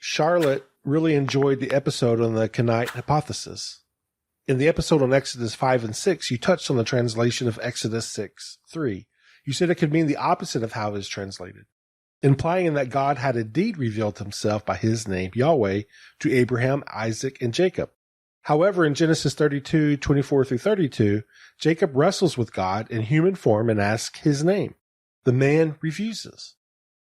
Charlotte really enjoyed the episode on the Kenite Hypothesis. In the episode on Exodus 5 and 6, you touched on the translation of Exodus 6:3. You said it could mean the opposite of how it is translated, implying that God had indeed revealed himself by his name, Yahweh, to Abraham, Isaac, and Jacob. However, in Genesis 32:24-32, Jacob wrestles with God in human form and asks his name. The man refuses.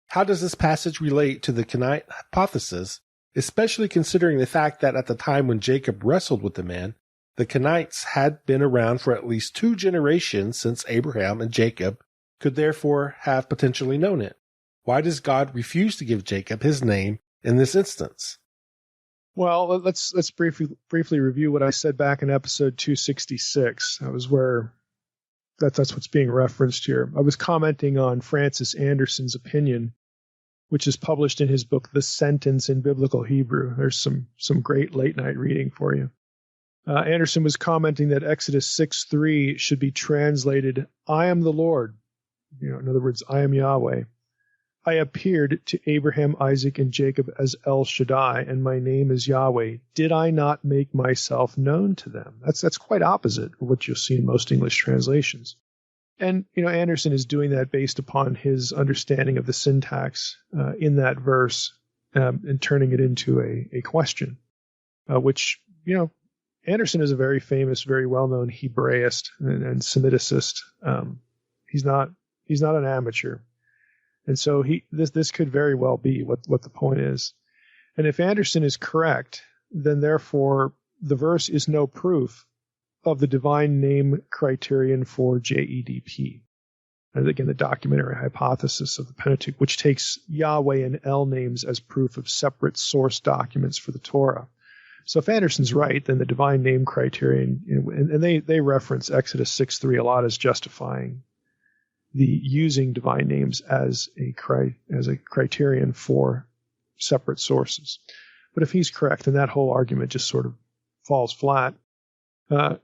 How does this passage relate to the Kenite Hypothesis, especially considering the fact that at the time when Jacob wrestled with the man, the Kenites had been around for at least 2 generations since Abraham and Jacob could therefore have potentially known it? Why does God refuse to give Jacob his name in this instance? Well, let's briefly review what I said back in episode 266. That was where that's what's being referenced here. I was commenting on Francis Anderson's opinion, which is published in his book, The Sentence in Biblical Hebrew. There's some great late night reading for you. Anderson was commenting that Exodus 6:3 should be translated, I am the Lord. In other words, I am Yahweh. I appeared to Abraham, Isaac, and Jacob as El Shaddai, and my name is Yahweh. Did I not make myself known to them? That's quite opposite of what you'll see in most English translations. And, Anderson is doing that based upon his understanding of the syntax in that verse and turning it into a question, which, Anderson is a very famous, very well-known Hebraist and Semiticist. He's not an amateur. And so this could very well be what the point is. And if Anderson is correct, then therefore the verse is no proof of the divine name criterion for JEDP. And again, the documentary hypothesis of the Pentateuch, which takes Yahweh and El names as proof of separate source documents for the Torah. So if Anderson's right, then the divine name criterion, and they reference Exodus 6:3 a lot as justifying the using divine names as a criterion for separate sources. But if he's correct, then that whole argument just sort of falls flat.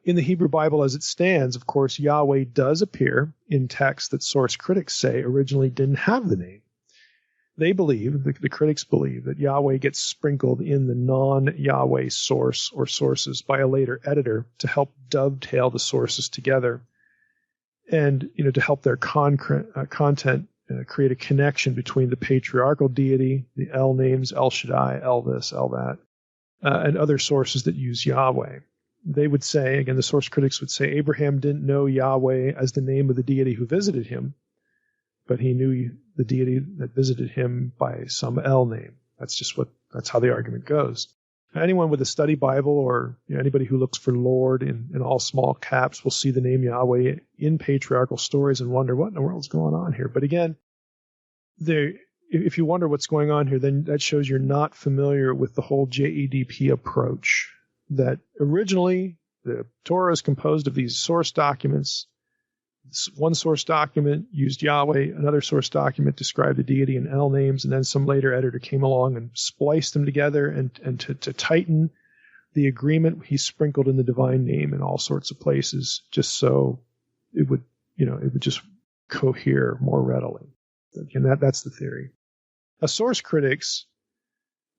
In the Hebrew Bible as it stands, of course, Yahweh does appear in texts that source critics say originally didn't have the name. They believe, the critics believe, that Yahweh gets sprinkled in the non-Yahweh source or sources by a later editor to help dovetail the sources together and, to help their content create a connection between the patriarchal deity, the El names, El Shaddai, El this, El that, and other sources that use Yahweh. They would say, again, the source critics would say, Abraham didn't know Yahweh as the name of the deity who visited him, but he knew the deity that visited him by some El name. That's how the argument goes. Anyone with a study Bible or anybody who looks for Lord in all small caps will see the name Yahweh in patriarchal stories and wonder what in the world is going on here. But again, if you wonder what's going on here, then that shows you're not familiar with the whole JEDP approach. That originally the Torah is composed of these source documents. One source document used Yahweh, another source document described the deity and El names, and then some later editor came along and spliced them together, and to tighten the agreement, he sprinkled in the divine name in all sorts of places, just so it would just cohere more readily. And that's the theory. Source critics,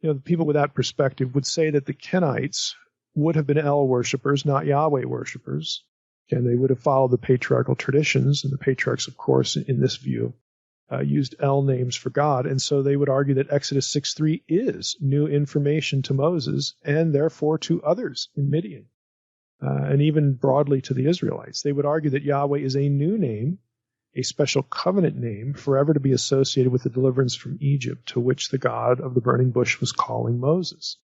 the people with that perspective, would say that the Kenites would have been El worshippers, not Yahweh worshippers. And they would have followed the patriarchal traditions, and the patriarchs, of course, in this view, used El names for God. And so they would argue that Exodus 6:3 is new information to Moses and therefore to others in Midian, and even broadly to the Israelites. They would argue that Yahweh is a new name, a special covenant name, forever to be associated with the deliverance from Egypt, to which the God of the burning bush was calling Moses.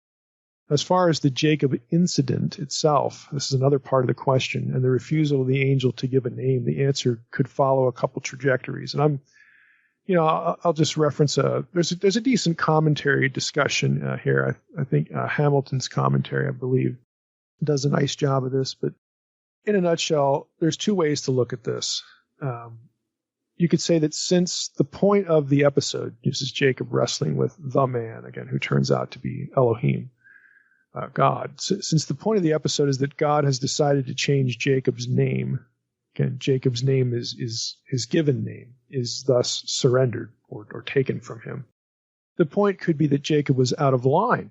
As far as the Jacob incident itself, this is another part of the question, and the refusal of the angel to give a name, the answer could follow a couple trajectories. And I'll just reference there's a decent commentary discussion here. I think Hamilton's commentary, I believe, does a nice job of this. But in a nutshell, there's 2 ways to look at this. You could say that since the point of the episode, this is Jacob wrestling with the man, again, who turns out to be Elohim, God. Since the point of the episode is that God has decided to change Jacob's name, again, Jacob's name is his given name, is thus surrendered or taken from him. The point could be that Jacob was out of line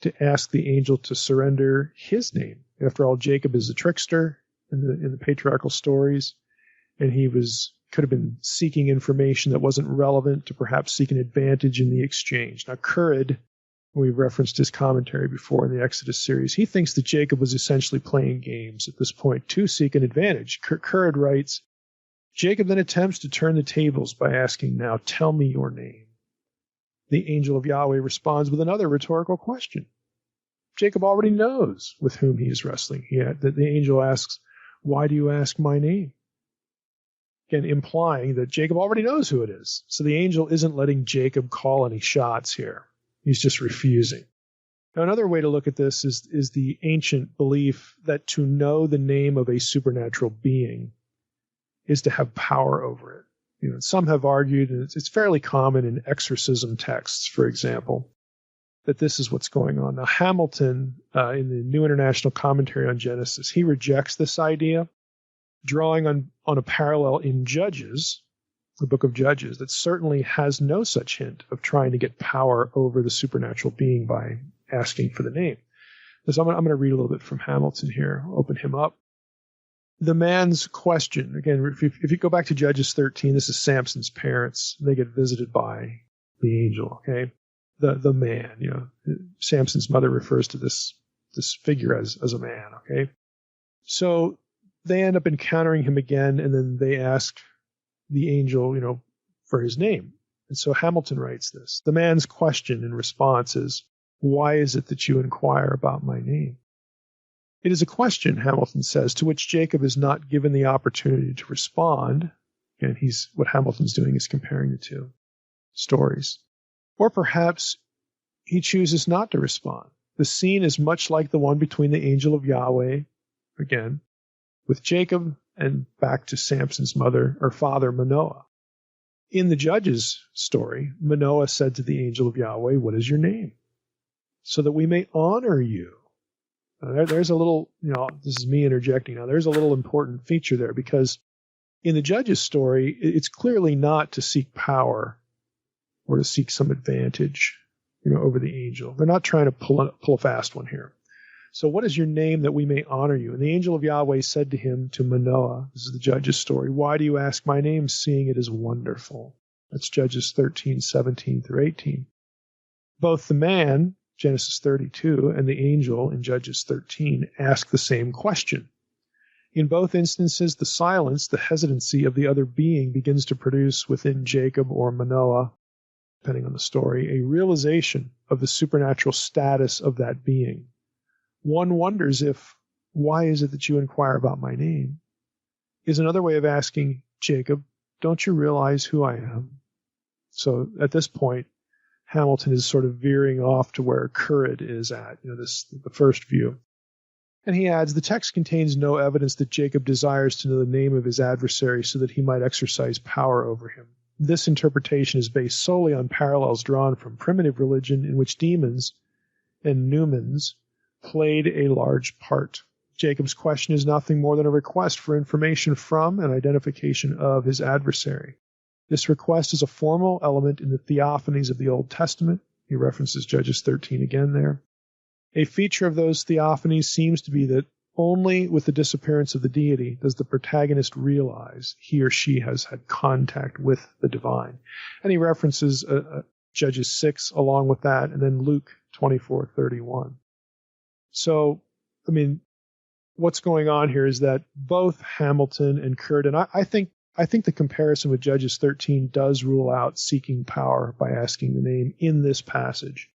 to ask the angel to surrender his name. After all, Jacob is a trickster in the patriarchal stories, and he could have been seeking information that wasn't relevant to perhaps seek an advantage in the exchange. Now, Currid, we've referenced his commentary before in the Exodus series, he thinks that Jacob was essentially playing games at this point to seek an advantage. Currid writes, Jacob then attempts to turn the tables by asking, now tell me your name. The angel of Yahweh responds with another rhetorical question. Jacob already knows with whom he is wrestling. The angel asks, why do you ask my name? Again, implying that Jacob already knows who it is. So the angel isn't letting Jacob call any shots here. He's just refusing. Now, another way to look at this is the ancient belief that to know the name of a supernatural being is to have power over it. Some have argued, and it's fairly common in exorcism texts, for example, that this is what's going on. Now, Hamilton, in the New International Commentary on Genesis, he rejects this idea, drawing on a parallel in Judges, the book of Judges, that certainly has no such hint of trying to get power over the supernatural being by asking for the name. So I'm going to read a little bit from Hamilton here, open him up. The man's question, again, if you go back to Judges 13, this is Samson's parents. They get visited by the angel, okay? The man, Samson's mother refers to this figure as a man, okay? So they end up encountering him again, and then they ask the angel, for his name. And so Hamilton writes this. The man's question in response is, why is it that you inquire about my name? It is a question, Hamilton says, to which Jacob is not given the opportunity to respond. And what Hamilton's doing is comparing the two stories. Or perhaps he chooses not to respond. The scene is much like the one between the angel of Yahweh, again, with Jacob, and back to Samson's father, Manoah. In the Judges story, Manoah said to the angel of Yahweh, what is your name? So that we may honor you. There's a little, this is me interjecting now, there's a little important feature there, because in the Judges story, it's clearly not to seek power or to seek some advantage, over the angel. They're not trying to pull a fast one here. So what is your name that we may honor you? And the angel of Yahweh said to him, to Manoah, this is the Judges story, why do you ask my name, seeing it is wonderful? That's Judges 13, 17 through 18. Both the man, Genesis 32, and the angel in Judges 13 ask the same question. In both instances, the silence, the hesitancy of the other being begins to produce within Jacob or Manoah, depending on the story, a realization of the supernatural status of that being. One wonders if, why is it that you inquire about my name? Is another way of asking, Jacob, don't you realize who I am? So at this point, Hamilton is sort of veering off to where Currid is at, the first view. And he adds, the text contains no evidence that Jacob desires to know the name of his adversary so that he might exercise power over him. This interpretation is based solely on parallels drawn from primitive religion in which demons and numens played a large part. Jacob's question is nothing more than a request for information from and identification of his adversary. This request is a formal element in the theophanies of the Old Testament. He references Judges 13 again there. A feature of those theophanies seems to be that only with the disappearance of the deity does the protagonist realize he or she has had contact with the divine. And he references Judges 6 along with that, and then Luke 24:31. So, what's going on here is that both Hamilton and Currid, and I think the comparison with Judges 13 does rule out seeking power by asking the name in this passage.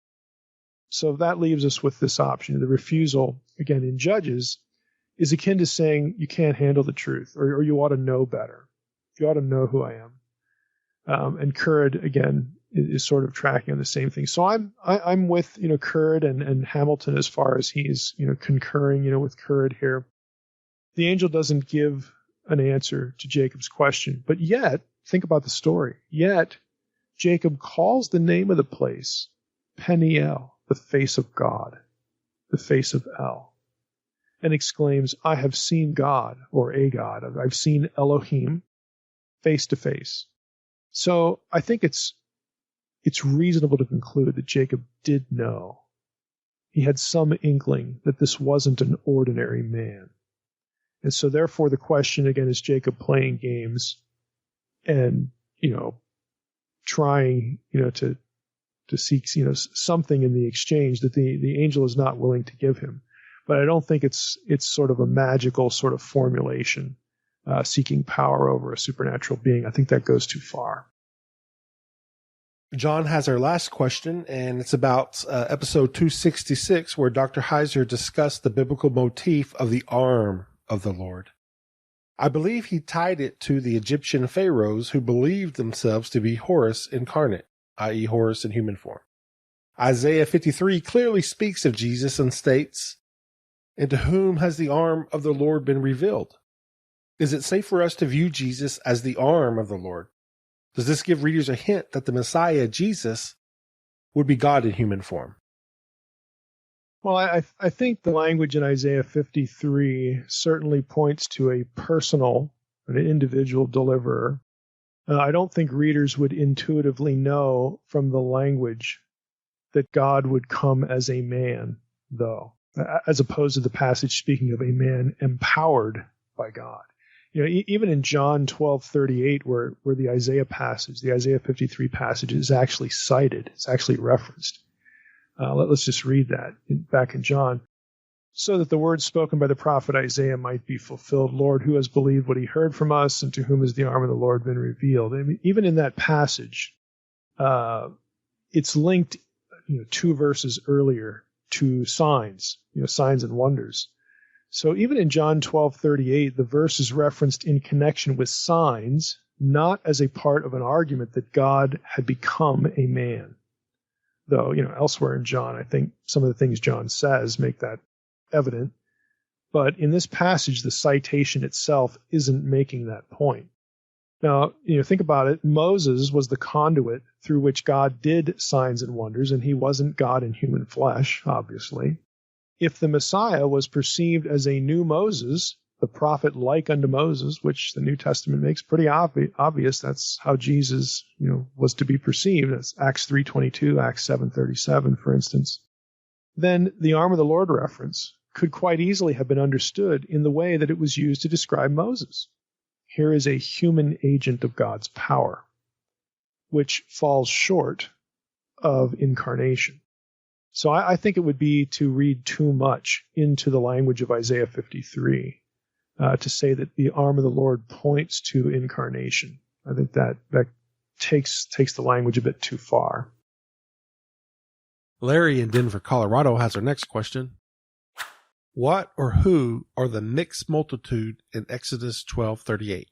So that leaves us with this option. The refusal, again, in Judges, is akin to saying you can't handle the truth, or you ought to know better. You ought to know who I am. And Currid, again, is sort of tracking on the same thing. So I'm with Currid and Hamilton as far as he's concurring with Currid here. The angel doesn't give an answer to Jacob's question, but yet think about the story. Yet Jacob calls the name of the place Peniel, the face of God, the face of El, and exclaims, I have seen God, or a God. I've seen Elohim face to face. So I think it's it's reasonable to conclude that Jacob did know. He had some inkling that this wasn't an ordinary man. And so therefore the question again is Jacob playing games and, trying, to seek, something in the exchange that the angel is not willing to give him. But I don't think it's sort of a magical sort of formulation, seeking power over a supernatural being. I think that goes too far. John has our last question, and it's about episode 266, where Dr. Heiser discussed the biblical motif of the arm of the Lord. I believe he tied it to the Egyptian pharaohs who believed themselves to be Horus incarnate, i.e. Horus in human form. Isaiah 53 clearly speaks of Jesus and states, "And to whom has the arm of the Lord been revealed?" Is it safe for us to view Jesus as the arm of the Lord? Does this give readers a hint that the Messiah, Jesus, would be God in human form? Well, I think the language in Isaiah 53 certainly points to a personal, an individual deliverer. I don't think readers would intuitively know from the language that God would come as a man, though, as opposed to the passage speaking of a man empowered by God. Even in John 12:38, where the Isaiah passage, the Isaiah 53 passage is actually cited, it's actually referenced. Let's just read that back in John. "So that the words spoken by the prophet Isaiah might be fulfilled. Lord, who has believed what he heard from us, and to whom has the arm of the Lord been revealed?" I mean, even in that passage, it's linked, 2 verses earlier to signs, signs and wonders. So even in John 12:38, the verse is referenced in connection with signs, not as a part of an argument that God had become a man. Though, elsewhere in John, I think some of the things John says make that evident. But in this passage, the citation itself isn't making that point. Now, think about it. Moses was the conduit through which God did signs and wonders, and he wasn't God in human flesh, obviously. If the Messiah was perceived as a new Moses, the prophet like unto Moses, which the New Testament makes pretty obvious, that's how Jesus, was to be perceived. That's Acts 3:22, Acts 7:37, for instance. Then the arm of the Lord reference could quite easily have been understood in the way that it was used to describe Moses. Here is a human agent of God's power, which falls short of incarnation. So I think it would be to read too much into the language of Isaiah 53 to say that the arm of the Lord points to incarnation. I think that takes the language a bit too far. Larry in Denver, Colorado has our next question. What or who are the mixed multitude in Exodus 12:38?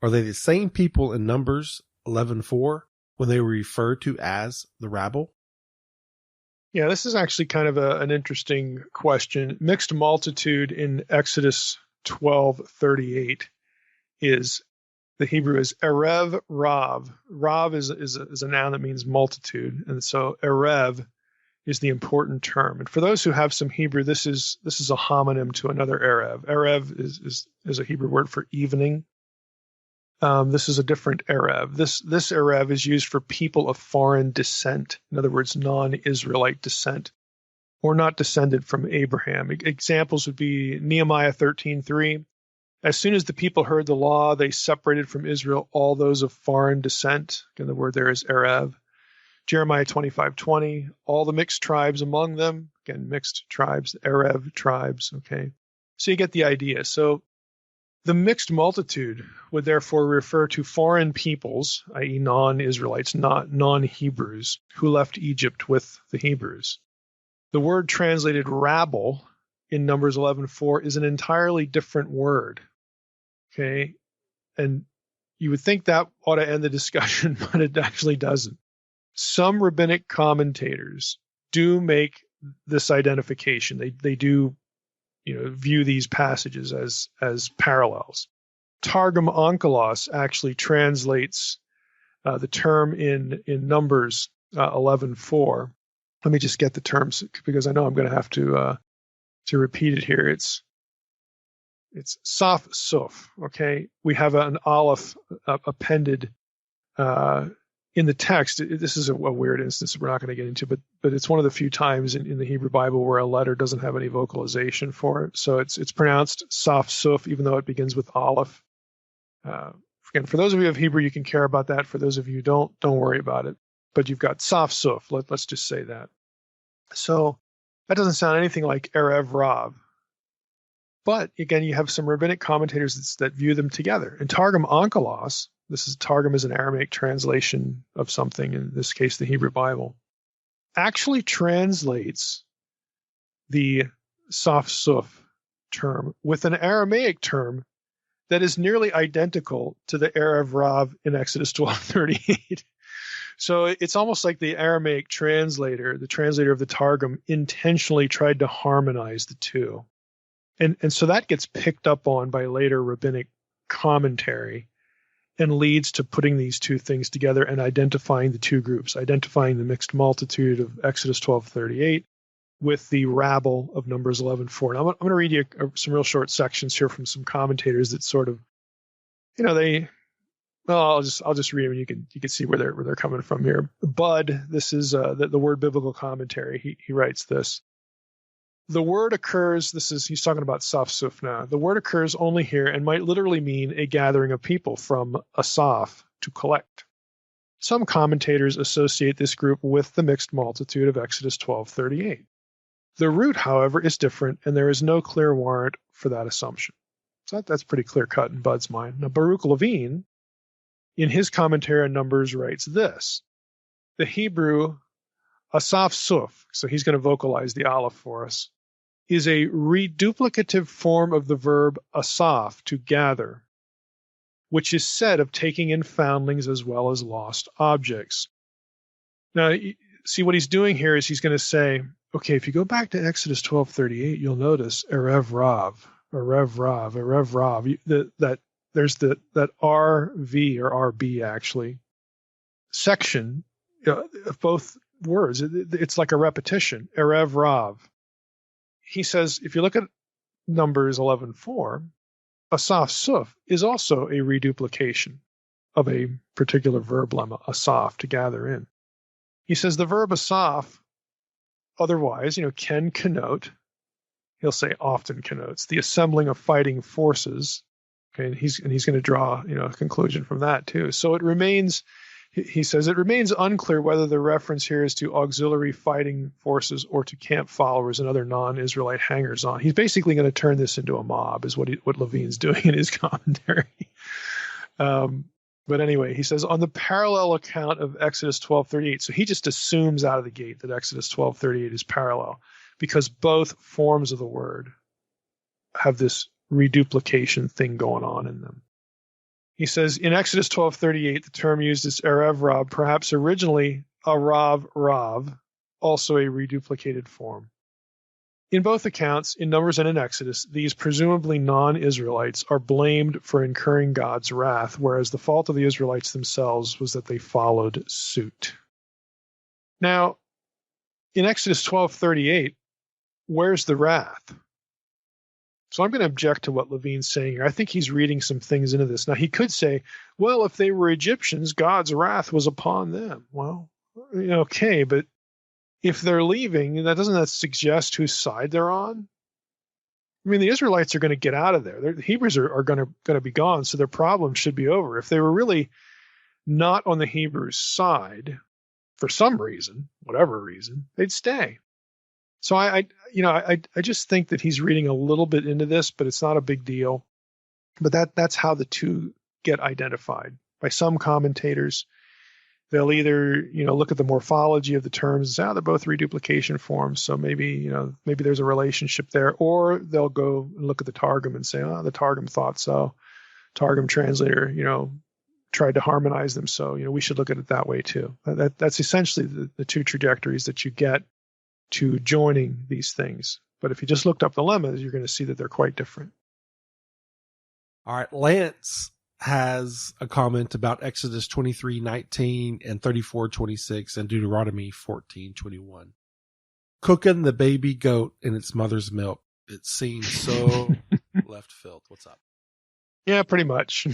Are they the same people in Numbers 11:4 when they were referred to as the rabble? Yeah, this is actually kind of an interesting question. Mixed multitude in Exodus 12:38 is, the Hebrew is Erev Rav. Rav is a noun that means multitude, and so Erev is the important term. And for those who have some Hebrew, this is a homonym to another Erev. Erev is a Hebrew word for evening. This is a different Erev. This Erev is used for people of foreign descent. In other words, non-Israelite descent, or not descended from Abraham. Examples would be Nehemiah 13:3. As soon as the people heard the law, they separated from Israel all those of foreign descent. Again, the word there is Erev. Jeremiah 25:20. All the mixed tribes among them. Again, mixed tribes, Erev tribes. Okay, so you get the idea. So the mixed multitude would therefore refer to foreign peoples, i.e. non-Israelites, not non-Hebrews, who left Egypt with the Hebrews. The word translated rabble in Numbers 11:4 is an entirely different word. Okay, and you would think that ought to end the discussion, but it actually doesn't. Some rabbinic commentators do make this identification. They do view these passages as parallels. Targum Onkelos actually translates the term in Numbers 11:4. Let me just get the terms because I know I'm going to have to repeat it here. It's Saf Suf. Okay, we have an aleph appended in the text, this is a weird instance we're not going to get into, but it's one of the few times in the Hebrew Bible where a letter doesn't have any vocalization for it. So it's pronounced saf suf, even though it begins with aleph. Again, for those of you who have Hebrew, you can care about that. For those of you who don't worry about it. But you've got saf suf. Let's just say that. So that doesn't sound anything like erev rav. But again, you have some rabbinic commentators that view them together. In Targum Onkelos, Targum is an Aramaic translation of something, in this case, the Hebrew Bible, actually translates the saf suf term with an Aramaic term that is nearly identical to the erev rav in Exodus 12:38. So it's almost like the Aramaic translator, the translator of the Targum, intentionally tried to harmonize the two. And so that gets picked up on by later rabbinic commentary and leads to putting these two things together and identifying the two groups, identifying the mixed multitude of Exodus 12:38 with the rabble of Numbers 11:4. Now, I'm going to read you some real short sections here from some commentators that sort of, I'll just read them. And you can see where they're coming from here. Bud, this is the Word Biblical Commentary. He writes this. The word occurs, he's talking about saf suf now. The word occurs only here and might literally mean a gathering of people from asaf, to collect. Some commentators associate this group with the mixed multitude of Exodus 12:38. The root, however, is different, and there is no clear warrant for that assumption. So that's pretty clear cut in Bud's mind. Now, Baruch Levine, in his commentary on Numbers, writes this. The Hebrew asaf suf, so he's going to vocalize the aleph for us, is a reduplicative form of the verb asaf, to gather, which is said of taking in foundlings as well as lost objects. Now, see what he's doing here is he's going to say, okay, if you go back to Exodus 12:38, you'll notice erev rav, erev rav, erev rav. That there's that RV or RB actually section of both words. It's like a repetition. Erev rav. He says, if you look at Numbers 11:4, asaf suf is also a reduplication of a particular verb lemma, asaf, to gather in. He says the verb asaf, otherwise, can connote, he'll say often connotes, the assembling of fighting forces. Okay, and he's going to draw, a conclusion from that too. So it remains, he says, it remains unclear whether the reference here is to auxiliary fighting forces or to camp followers and other non-Israelite hangers-on. He's basically going to turn this into a mob, is what Levine's doing in his commentary. But anyway, he says, on the parallel account of Exodus 12:38, so he just assumes out of the gate that Exodus 12:38 is parallel, because both forms of the word have this reduplication thing going on in them. He says, in Exodus 12:38, the term used is erev rav, perhaps originally arav rav, also a reduplicated form. In both accounts, in Numbers and in Exodus, these presumably non-Israelites are blamed for incurring God's wrath, whereas the fault of the Israelites themselves was that they followed suit. Now, in Exodus 12:38, where's the wrath? So I'm going to object to what Levine's saying here. I think he's reading some things into this. Now, he could say, well, if they were Egyptians, God's wrath was upon them. Well, okay, but if they're leaving, doesn't that suggest whose side they're on? I mean, the Israelites are going to get out of there. The Hebrews are going to be gone, so their problem should be over. If they were really not on the Hebrews' side, for some reason, whatever reason, they'd stay. So I just think that he's reading a little bit into this, but it's not a big deal. But that's how the two get identified. By some commentators, they'll either look at the morphology of the terms and say, they're both reduplication forms, so maybe there's a relationship there, or they'll go and look at the Targum and say, the Targum thought so. Targum translator, tried to harmonize them, so we should look at it that way too. That's essentially the two trajectories that you get to joining these things. But if you just looked up the lemmas, you're going to see that they're quite different. All right. Lance has a comment about Exodus 23:19 and 34:26 and Deuteronomy 14:21. Cooking the baby goat in its mother's milk. It seems so left field. What's up? Yeah, pretty much.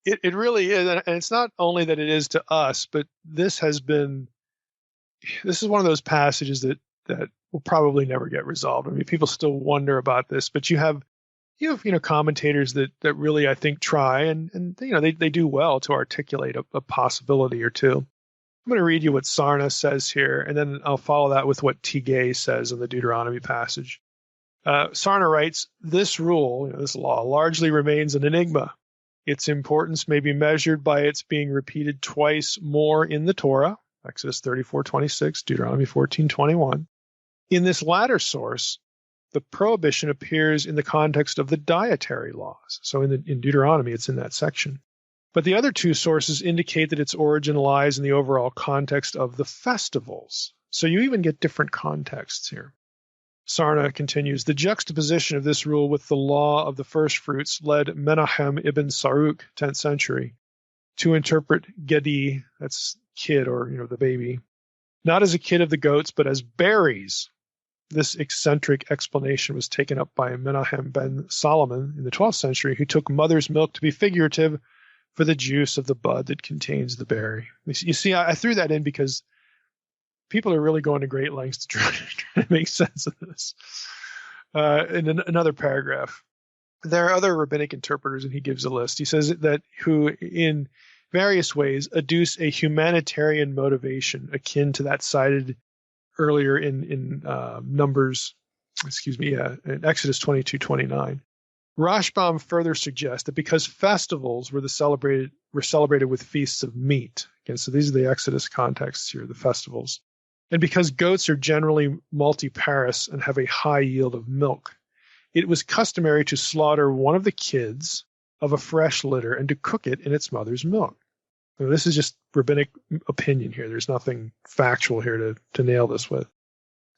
It really is, and it's not only that it is to us, but this is one of those passages that will probably never get resolved. I mean, people still wonder about this, but you have commentators that really, I think, try and they do well to articulate a possibility or two. I'm going to read you what Sarna says here, and then I'll follow that with what Tigay says in the Deuteronomy passage. Sarna writes, this rule, this law, largely remains an enigma. Its importance may be measured by its being repeated twice more in the Torah, Exodus 34:26, Deuteronomy 14:21. In this latter source, the prohibition appears in the context of the dietary laws. So in Deuteronomy, it's in that section. But the other two sources indicate that its origin lies in the overall context of the festivals. So you even get different contexts here. Sarna continues, the juxtaposition of this rule with the law of the first fruits led Menachem ibn Saruk, 10th century, to interpret Gedi, that's kid or the baby, not as a kid of the goats, but as berries. This eccentric explanation was taken up by Menachem ben Solomon in the 12th century, who took mother's milk to be figurative for the juice of the bud that contains the berry. You see, I threw that in because people are really going to great lengths to try to make sense of this. In another paragraph, there are other rabbinic interpreters, and he gives a list. He says that who, in various ways, adduce a humanitarian motivation akin to that cited earlier in Numbers, in Exodus 22:29. Rashbam further suggests that because festivals were celebrated with feasts of meat. Again, so these are the Exodus contexts here, the festivals. And because goats are generally multiparous and have a high yield of milk, it was customary to slaughter one of the kids of a fresh litter and to cook it in its mother's milk. Now, this is just rabbinic opinion here. There's nothing factual here to nail this with.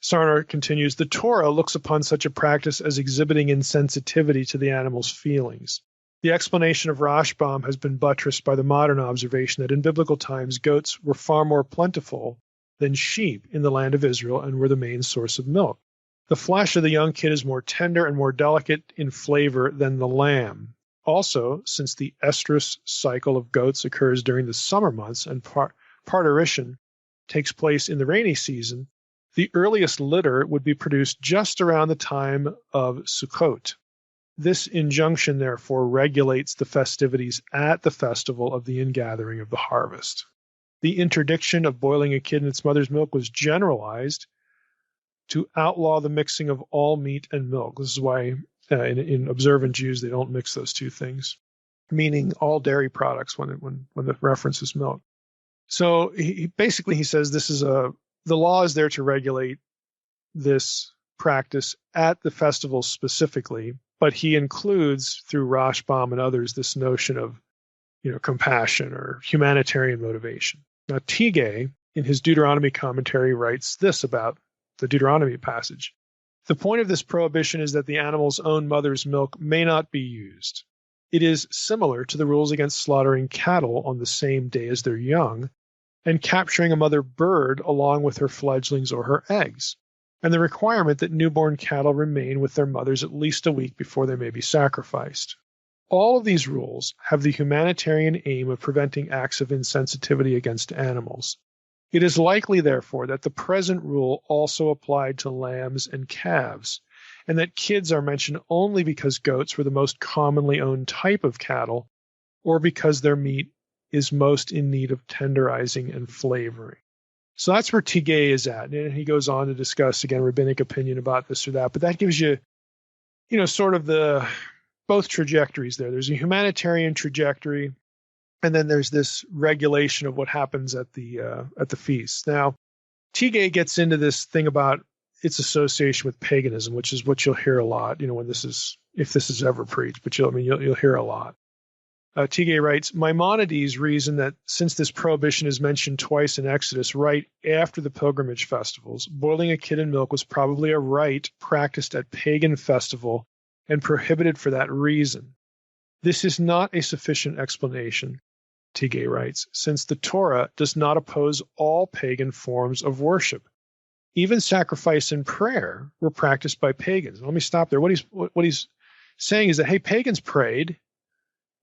Sarnar continues, the Torah looks upon such a practice as exhibiting insensitivity to the animal's feelings. The explanation of Rashbam has been buttressed by the modern observation that in biblical times, goats were far more plentiful than sheep in the land of Israel and were the main source of milk. The flesh of the young kid is more tender and more delicate in flavor than the lamb. Also, since the estrus cycle of goats occurs during the summer months and parturition takes place in the rainy season, the earliest litter would be produced just around the time of Sukkot. This injunction, therefore, regulates the festivities at the festival of the ingathering of the harvest. The interdiction of boiling a kid in its mother's milk was generalized to outlaw the mixing of all meat and milk. This is why in observant Jews they don't mix those two things, meaning all dairy products when the reference is milk. So he says this is the law is there to regulate this practice at the festivals specifically, but he includes through Rashbam and others this notion of compassion or humanitarian motivation. Now Tigay, in his Deuteronomy commentary, writes this about the Deuteronomy passage. The point of this prohibition is that the animal's own mother's milk may not be used. It is similar to the rules against slaughtering cattle on the same day as their young and capturing a mother bird along with her fledglings or her eggs, and the requirement that newborn cattle remain with their mothers at least a week before they may be sacrificed. All of these rules have the humanitarian aim of preventing acts of insensitivity against animals. It is likely, therefore, that the present rule also applied to lambs and calves, and that kids are mentioned only because goats were the most commonly owned type of cattle, or because their meat is most in need of tenderizing and flavoring. So that's where Tigay is at. And he goes on to discuss, again, rabbinic opinion about this or that. But that gives you, sort of both trajectories there. There's a humanitarian trajectory, and then there's this regulation of what happens at the feast. Now, Tigay gets into this thing about its association with paganism, which is what you'll hear a lot, when if this is ever preached, but you'll hear a lot. Tigay writes, Maimonides reasoned that since this prohibition is mentioned twice in Exodus right after the pilgrimage festivals, boiling a kid in milk was probably a rite practiced at pagan festival and prohibited for that reason. This is not a sufficient explanation, Tigay writes, since the Torah does not oppose all pagan forms of worship. Even sacrifice and prayer were practiced by pagans. Let me stop there. What he's saying is that, hey, pagans prayed.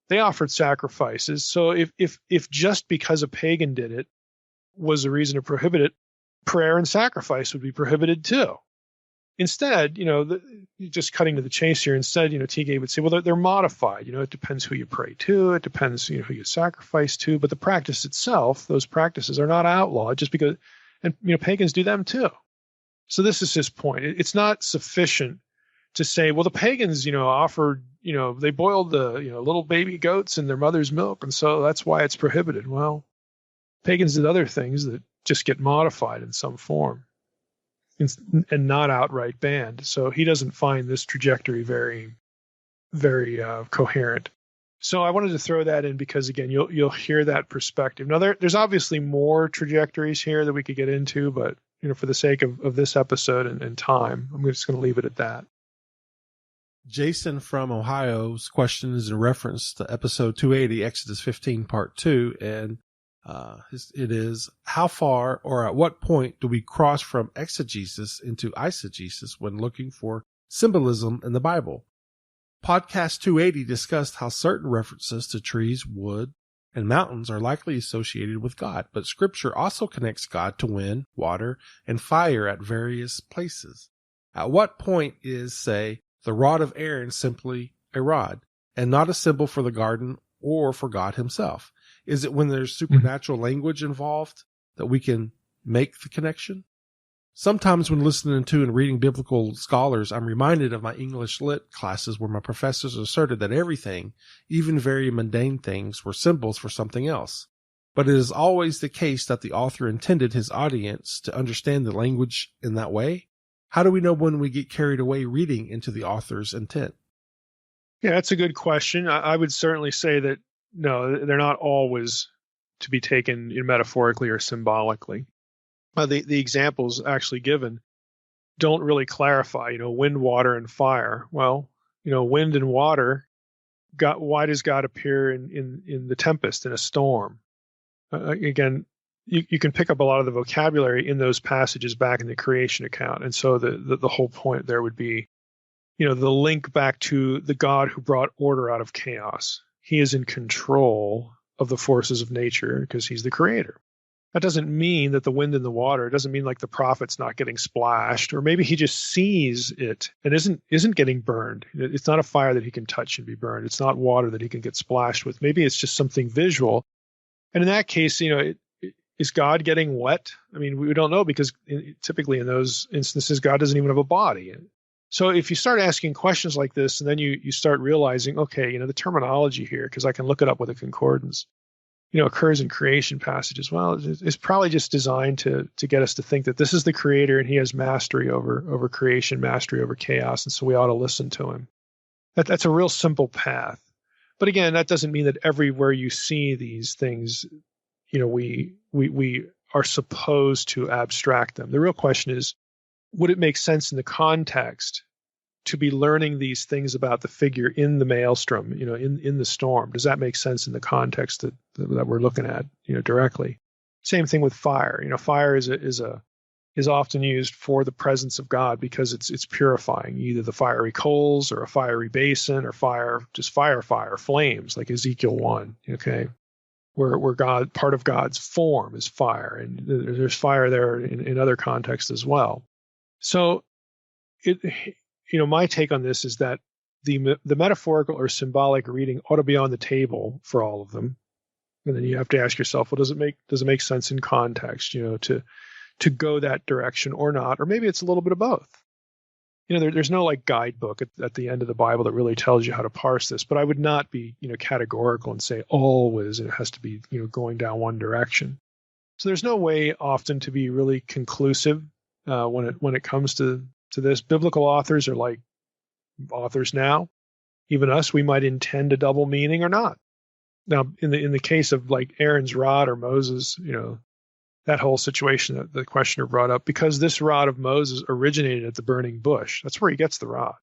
They offered sacrifices. So if just because a pagan did it was a reason to prohibit it, prayer and sacrifice would be prohibited too. Instead, just cutting to the chase here, instead, Teagay would say, well, they're modified. It depends who you pray to. It depends, who you sacrifice to. But the practice itself, those practices are not outlawed just because, and, pagans do them too. So this is his point. It's not sufficient to say, well, the pagans, offered, they boiled the, little baby goats in their mother's milk, and so that's why it's prohibited. Well, pagans did other things that just get modified in some form and not outright banned. So he doesn't find this trajectory very, very coherent. So I wanted to throw that in because, again, you'll hear that perspective. Now, there's obviously more trajectories here that we could get into, but for the sake of this episode and time, I'm just going to leave it at that. Jason from Ohio's question is in reference to episode 280, Exodus 15, part 2, and it is, how far or at what point do we cross from exegesis into eisegesis when looking for symbolism in the Bible? Podcast 280 discussed how certain references to trees, wood, and mountains are likely associated with God, but Scripture also connects God to wind, water, and fire at various places. At what point is, say, the rod of Aaron simply a rod, and not a symbol for the garden or for God himself? Is it when there's supernatural language involved that we can make the connection? Sometimes when listening to and reading biblical scholars, I'm reminded of my English lit classes where my professors asserted that everything, even very mundane things, were symbols for something else. But it is always the case that the author intended his audience to understand the language in that way. How do we know when we get carried away reading into the author's intent? Yeah, that's a good question. I would certainly say that no, they're not always to be taken metaphorically or symbolically. The examples actually given don't really clarify, wind, water, and fire. Well, wind and water, why does God appear in the tempest, in a storm? Again, you can pick up a lot of the vocabulary in those passages back in the creation account. And so the whole point there would be, the link back to the God who brought order out of chaos. He is in control of the forces of nature because he's the creator. That doesn't mean that the wind and the water, it doesn't mean like the prophet's not getting splashed, or maybe he just sees it and isn't getting burned. It's not a fire that he can touch and be burned. It's not water that he can get splashed with. Maybe it's just something visual. And in that case, is God getting wet? I mean, we don't know because typically in those instances, God doesn't even have a body. So if you start asking questions like this, and then you start realizing, okay, the terminology here, because I can look it up with a concordance, occurs in creation passages. Well, it's probably just designed to get us to think that this is the creator and he has mastery over creation, mastery over chaos, and so we ought to listen to him. That's a real simple path. But again, that doesn't mean that everywhere you see these things, we are supposed to abstract them. The real question is, would it make sense in the context to be learning these things about the figure in the maelstrom, in the storm? Does that make sense in the context that we're looking at, directly? Same thing with fire. Fire is often used for the presence of God because it's purifying, either the fiery coals or a fiery basin or fire, flames, like Ezekiel 1, okay? Where God, part of God's form is fire, and there's fire there in other contexts as well. So, my take on this is that the metaphorical or symbolic reading ought to be on the table for all of them, and then you have to ask yourself, well, does it make sense in context, to go that direction or not, or maybe it's a little bit of both. There's no like guidebook at the end of the Bible that really tells you how to parse this, but I would not be categorical and say always it has to be going down one direction. So there's no way often to be really conclusive when it comes to this. Biblical authors are like authors now. Even us, we might intend a double meaning or not. Now, in the case of like Aaron's rod or Moses, that whole situation that the questioner brought up, because this rod of Moses originated at the burning bush. That's where he gets the rod.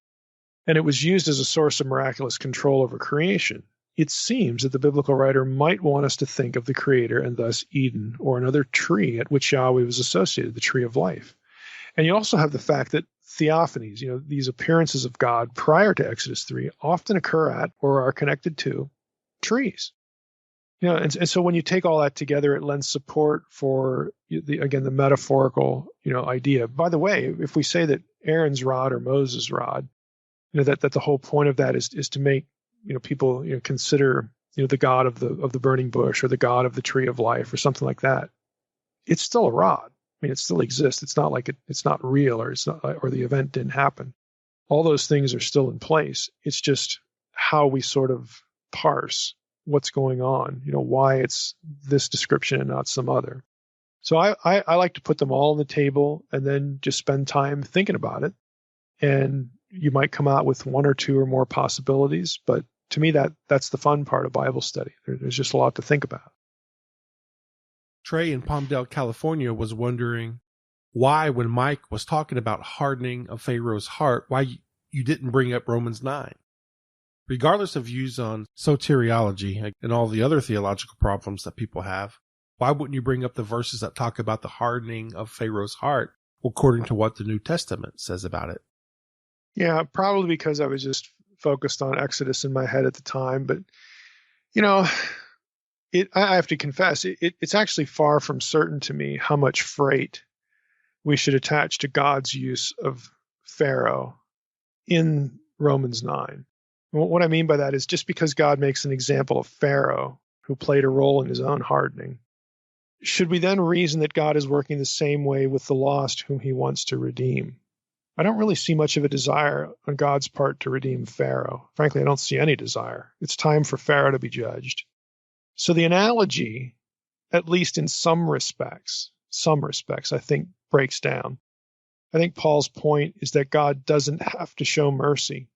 And it was used as a source of miraculous control over creation. It seems that the biblical writer might want us to think of the creator and thus Eden, or another tree at which Yahweh was associated, the tree of life. And you also have the fact that theophanies, these appearances of God prior to Exodus 3 often occur at or are connected to trees. And so when you take all that together, it lends support for the metaphorical, idea. By the way, if we say that Aaron's rod or Moses' rod, that the whole point of that is to make, people, consider, the God of the burning bush or the God of the tree of life or something like that. It's still a rod. I mean, it still exists. It's not like it's not real or the event didn't happen. All those things are still in place. It's just how we sort of parse what's going on, why it's this description and not some other. So I like to put them all on the table and then just spend time thinking about it. And you might come out with one or two or more possibilities, but to me, that's the fun part of Bible study. There's just a lot to think about. Trey in Palmdale, California was wondering why, when Mike was talking about hardening of Pharaoh's heart, why you didn't bring up Romans 9. Regardless of views on soteriology and all the other theological problems that people have, why wouldn't you bring up the verses that talk about the hardening of Pharaoh's heart according to what the New Testament says about it? Yeah, probably because I was just focused on Exodus in my head at the time. But, I have to confess, it's actually far from certain to me how much freight we should attach to God's use of Pharaoh in Romans 9. What I mean by that is just because God makes an example of Pharaoh, who played a role in his own hardening, should we then reason that God is working the same way with the lost whom he wants to redeem? I don't really see much of a desire on God's part to redeem Pharaoh. Frankly, I don't see any desire. It's time for Pharaoh to be judged. So the analogy, at least in some respects, I think breaks down. I think Paul's point is that God doesn't have to show mercy.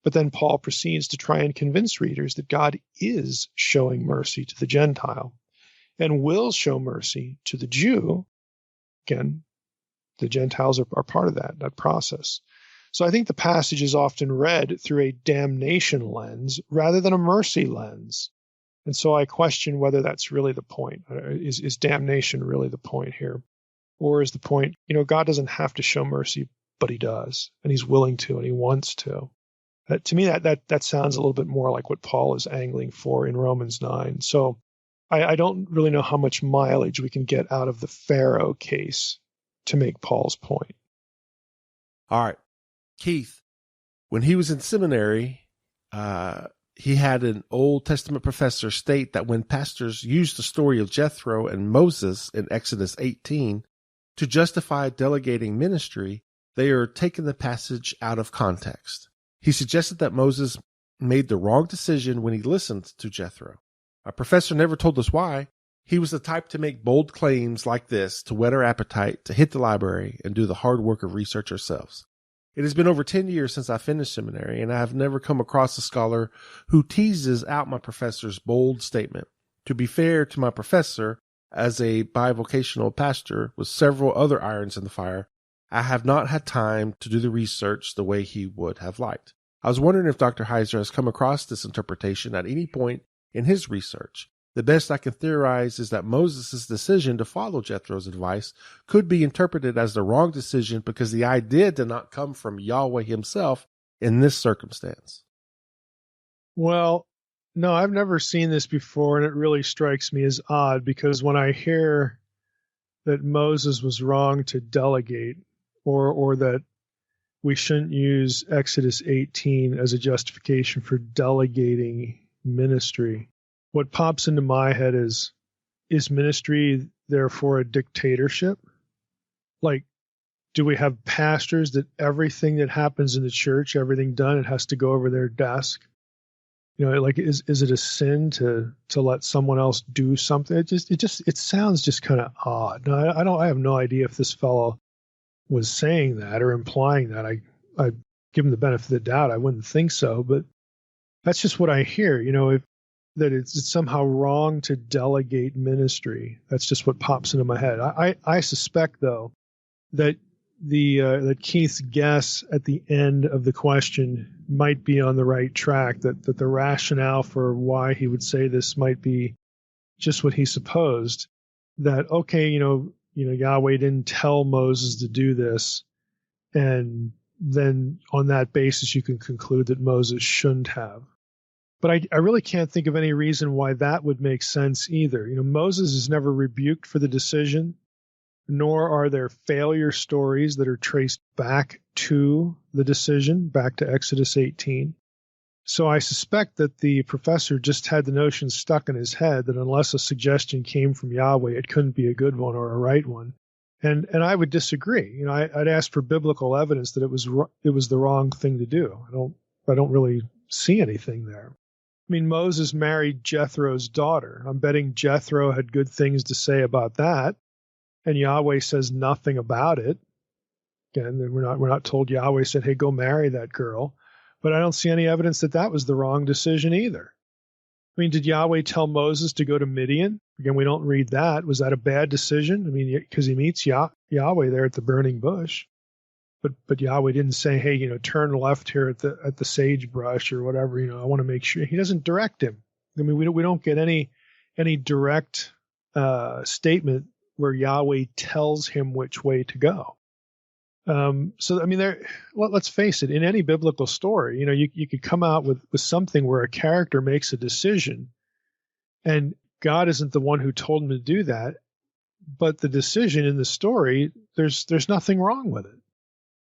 But then Paul proceeds to try and convince readers that God is showing mercy to the Gentile and will show mercy to the Jew. Again, the Gentiles are part of that process. So I think the passage is often read through a damnation lens rather than a mercy lens. And so I question whether that's really the point. Is damnation really the point here? Or is the point, God doesn't have to show mercy, but he does, and he's willing to, and he wants to. To me, that sounds a little bit more like what Paul is angling for in Romans 9. So I don't really know how much mileage we can get out of the Pharaoh case to make Paul's point. All right. Keith, when he was in seminary, he had an Old Testament professor state that when pastors use the story of Jethro and Moses in Exodus 18 to justify delegating ministry, they are taking the passage out of context. He suggested that Moses made the wrong decision when he listened to Jethro. Our professor never told us why. He was the type to make bold claims like this to whet our appetite to hit the library and do the hard work of research ourselves. It has been over 10 years since I finished seminary, and I have never come across a scholar who teases out my professor's bold statement. To be fair to my professor, as a bivocational pastor with several other irons in the fire, I have not had time to do the research the way he would have liked. I was wondering if Dr. Heiser has come across this interpretation at any point in his research. The best I can theorize is that Moses' decision to follow Jethro's advice could be interpreted as the wrong decision because the idea did not come from Yahweh himself in this circumstance. Well, no, I've never seen this before, and it really strikes me as odd because when I hear that Moses was wrong to delegate, or that we shouldn't use Exodus 18 as a justification for delegating ministry, what pops into my head is ministry therefore a dictatorship? Like, do we have pastors that everything that happens in the church, everything done, it has to go over their desk? Like, is it a sin to let someone else do something? It sounds just kind of odd. Now, I have no idea if this fellow was saying that or implying that. I give him the benefit of the doubt. I wouldn't think so, but that's just what I hear. That it's somehow wrong to delegate ministry. That's just what pops into my head. I suspect though that that Keith's guess at the end of the question might be on the right track. That the rationale for why he would say this might be just what he supposed. That okay, Yahweh didn't tell Moses to do this, and then on that basis you can conclude that Moses shouldn't have. But I really can't think of any reason why that would make sense either. Moses is never rebuked for the decision, nor are there failure stories that are traced back to the decision, back to Exodus 18. So I suspect that the professor just had the notion stuck in his head that unless a suggestion came from Yahweh, it couldn't be a good one or a right one. And I would disagree. I'd ask for biblical evidence that it was the wrong thing to do. I don't really see anything there. I mean, Moses married Jethro's daughter. I'm betting Jethro had good things to say about that, and Yahweh says nothing about it. Again, we're not told Yahweh said, "Hey, go marry that girl." But I don't see any evidence that that was the wrong decision either. I mean, did Yahweh tell Moses to go to Midian? Again, we don't read that. Was that a bad decision? I mean, because he meets Yahweh there at the burning bush. But Yahweh didn't say, "Hey, turn left here at the sagebrush or whatever." I want to make sure. He doesn't direct him. I mean, we don't get any direct statement where Yahweh tells him which way to go. So I mean, let's face it. In any biblical story, you could come out with something where a character makes a decision, and God isn't the one who told him to do that, but the decision in the story, there's nothing wrong with it.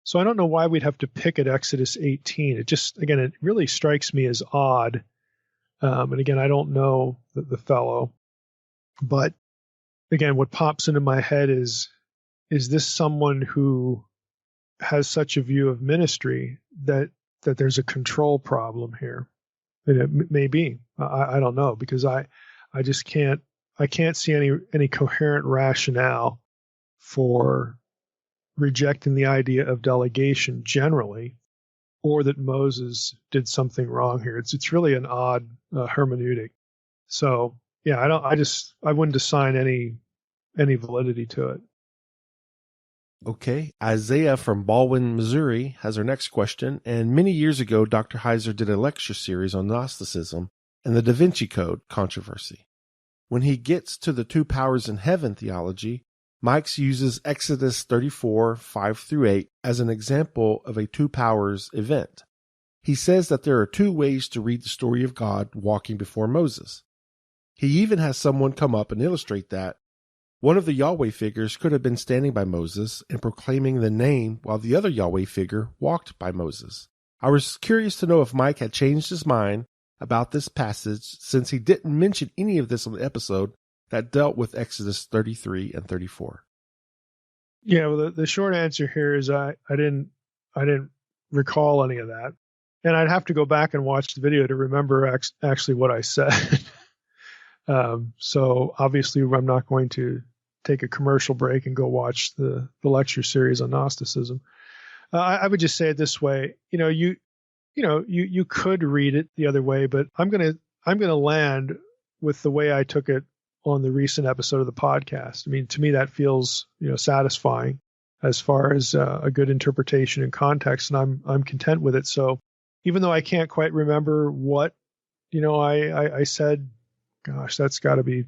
So I don't know why we'd have to pick at Exodus 18. It really strikes me as odd. And again, I don't know the fellow, but again, what pops into my head is this someone who has such a view of ministry that there's a control problem here? And it may be. I don't know, because I just can't see any coherent rationale for rejecting the idea of delegation generally, or that Moses did something wrong here. It's really an odd hermeneutic. So yeah, I wouldn't assign any validity to it. Okay. Isaiah from Baldwin, Missouri has our next question. And many years ago, Dr. Heiser did a lecture series on Gnosticism and the Da Vinci Code controversy. When he gets to the two powers in heaven theology, Mike's uses Exodus 34, 5-8 as an example of a two powers event. He says that there are two ways to read the story of God walking before Moses. He even has someone come up and illustrate that one of the Yahweh figures could have been standing by Moses and proclaiming the name while the other Yahweh figure walked by Moses. I was curious to know if Mike had changed his mind about this passage, since he didn't mention any of this on the episode that dealt with Exodus 33 and 34. Yeah, well, the short answer here is I didn't recall any of that, and I'd have to go back and watch the video to remember actually what I said. So obviously, I'm not going to take a commercial break and go watch the lecture series on Gnosticism. I would just say it this way: you could read it the other way, but I'm gonna land with the way I took it on the recent episode of the podcast. I mean, to me, that feels satisfying as far as a good interpretation and context, and I'm content with it. So even though I can't quite remember what I said, gosh, that's got to be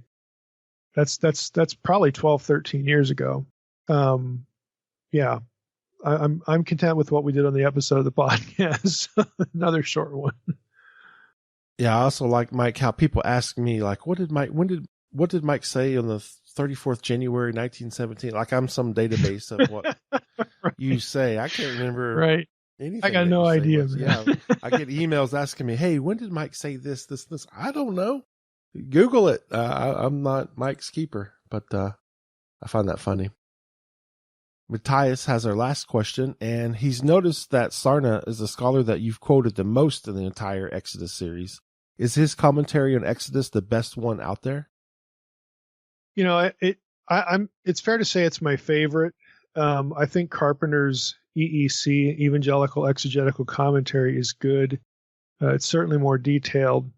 that's probably 12, 13 years ago. Yeah, I'm content with what we did on the episode of the podcast. Another short one. Yeah, I also like, Mike, how people ask me, like, what did Mike say on the 34th January 1917? Like I'm some database of what Right. you say. I can't remember right. anything. I got no idea. Yeah, I get emails asking me, "Hey, when did Mike say this? I don't know. Google it." I'm not Mike's keeper, but I find that funny. Matthias has our last question, and he's noticed that Sarna is the scholar that you've quoted the most in the entire Exodus series. Is his commentary on Exodus the best one out there? It's fair to say it's my favorite. I think Carpenter's EEC, Evangelical Exegetical Commentary, is good. It's certainly more detailed.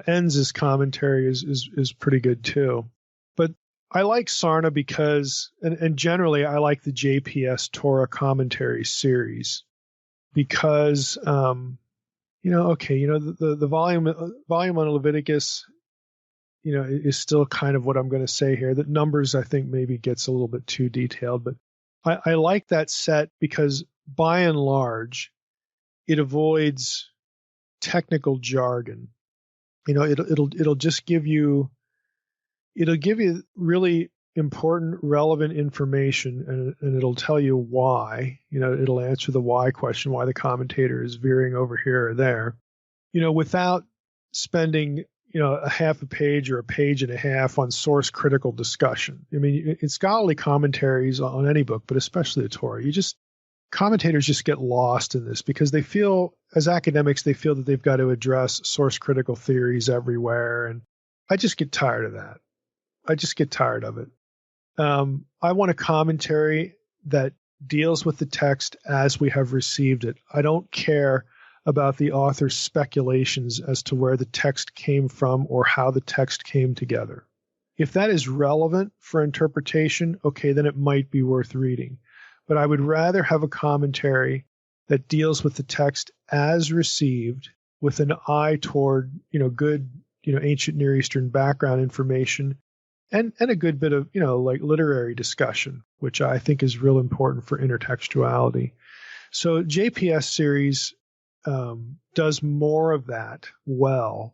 Enz's commentary is pretty good too. But I like Sarna because, and generally I like the JPS Torah commentary series because, the volume on Leviticus, is still kind of what I'm going to say here. The numbers, I think, maybe gets a little bit too detailed, but I like that set because by and large, it avoids technical jargon. It'll just give you really important, relevant information, and it'll tell you why. It'll answer the why question, why the commentator is veering over here or there. Without spending a half a page or a page and a half on source critical discussion. I mean, in scholarly commentaries on any book, but especially the Torah, commentators just get lost in this because they feel, as academics, they feel that they've got to address source critical theories everywhere. And I just get tired of that. I just get tired of it. I want a commentary that deals with the text as we have received it. I don't care about the author's speculations as to where the text came from or how the text came together. If that is relevant for interpretation, okay, then it might be worth reading. But I would rather have a commentary that deals with the text as received with an eye toward, good, ancient Near Eastern background information and a good bit of, like literary discussion, which I think is real important for intertextuality. So JPS series does more of that well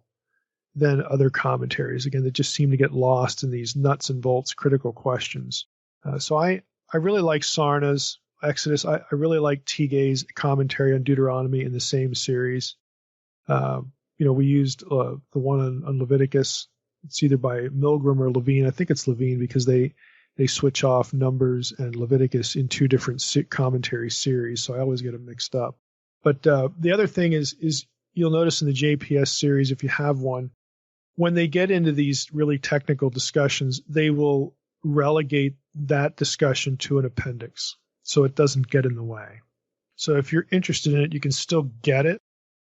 than other commentaries, again, that just seem to get lost in these nuts and bolts critical questions. So I really like Sarna's Exodus. I really like Tigay's commentary on Deuteronomy in the same series. We used the one on Leviticus. It's either by Milgram or Levine. I think it's Levine because they switch off Numbers and Leviticus in two different commentary series, so I always get them mixed up. But the other thing is you'll notice in the JPS series, if you have one, when they get into these really technical discussions, they will relegate that discussion to an appendix so it doesn't get in the way. So if you're interested in it, you can still get it.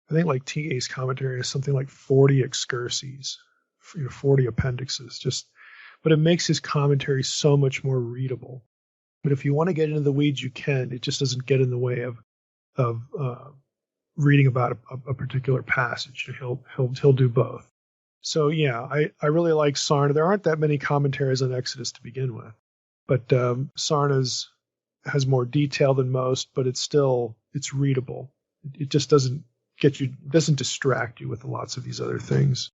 I think like TA's commentary is something like 40 excurses, 40 appendixes, but it makes his commentary so much more readable. But if you want to get into the weeds, you can. It just doesn't get in the way of reading about a particular passage. He'll do both. So yeah, I really like Sarna. There aren't that many commentaries on Exodus to begin with, but Sarna's has more detail than most, but it's readable. It just doesn't distract you with lots of these other things.